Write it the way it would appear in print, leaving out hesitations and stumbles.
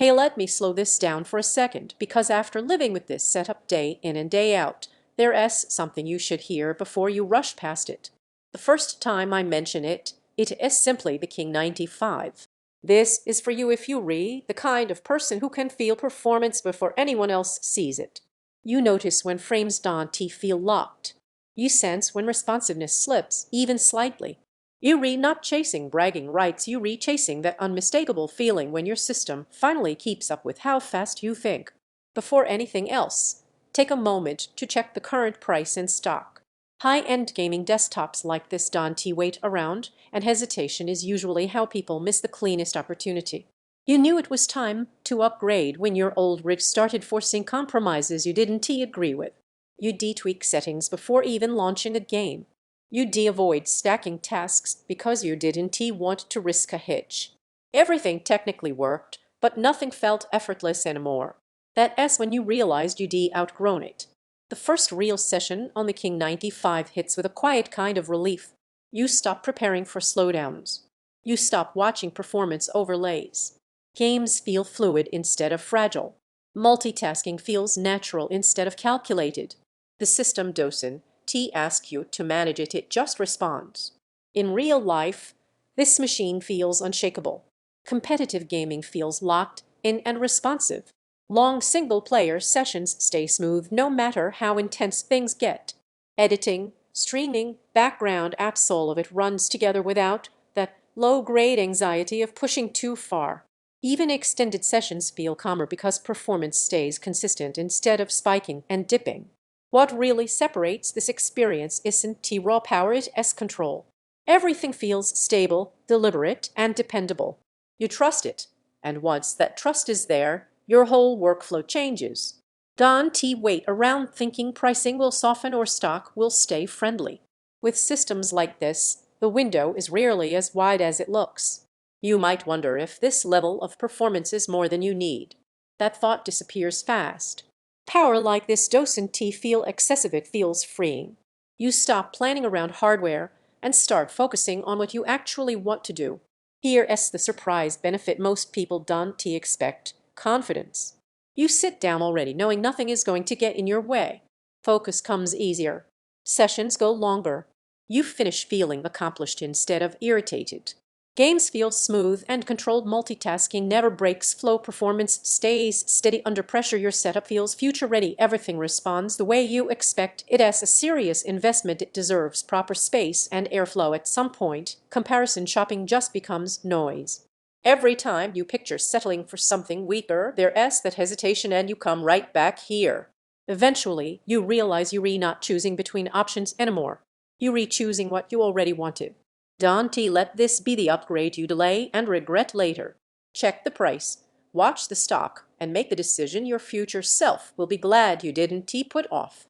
Hey, let me slow this down for a second, because after living with this setup day in and day out, there's something you should hear before you rush past it. The first time I mention it, it is simply the King 95. This is for you if you re the kind of person who can feel performance before anyone else sees it. You notice when frames don't feel locked. You sense when responsiveness slips, even slightly. You re not chasing bragging rights, you re chasing that unmistakable feeling when your system finally keeps up with how fast you think. Before anything else, take a moment to check the current price in stock. High-end gaming desktops like this don't wait around, and hesitation is usually how people miss the cleanest opportunity. You knew it was time to upgrade when your old rig started forcing compromises you didn't agree with. You de-tweak settings before even launching a game. You de-avoid stacking tasks because you didn't want to risk a hitch. Everything technically worked, but nothing felt effortless anymore. That's when you realized you outgrown it. The first real session on the King 95 hits with a quiet kind of relief. You stop preparing for slowdowns. You stop watching performance overlays. Games feel fluid instead of fragile. Multitasking feels natural instead of calculated. The system doesn't ask you to manage it, it just responds. In real life, this machine feels unshakable. Competitive gaming feels locked in and responsive. Long single-player sessions stay smooth no matter how intense things get. Editing, streaming, background apps, all of it runs together without that low-grade anxiety of pushing too far. Even extended sessions feel calmer because performance stays consistent instead of spiking and dipping. What really separates this experience isn't raw power, it's control. Everything feels stable, deliberate, and dependable. You trust it, and once that trust is there, your whole workflow changes. Don't wait around thinking pricing will soften or stock will stay friendly. With systems like this, the window is rarely as wide as it looks. You might wonder if this level of performance is more than you need. That thought disappears fast. Power like this doesn't feel excessive, it feels freeing. You stop planning around hardware and start focusing on what you actually want to do. Here's the surprise benefit most people don't expect: confidence. You sit down already knowing nothing is going to get in your way. Focus comes easier. Sessions go longer. You finish feeling accomplished instead of irritated. Games feel smooth and controlled. Multitasking never breaks flow. Performance stays steady under pressure. Your setup feels future-ready. Everything responds the way you expect. It has a serious investment. It deserves proper space and airflow. At some point, comparison shopping just becomes noise. Every time you picture settling for something weaker, there's that hesitation and you come right back here. Eventually, you realize you're not choosing between options anymore. You're choosing what you already wanted. Don't let this be the upgrade you delay and regret later. Check the price, watch the stock, and make the decision your future self will be glad you didn't put off.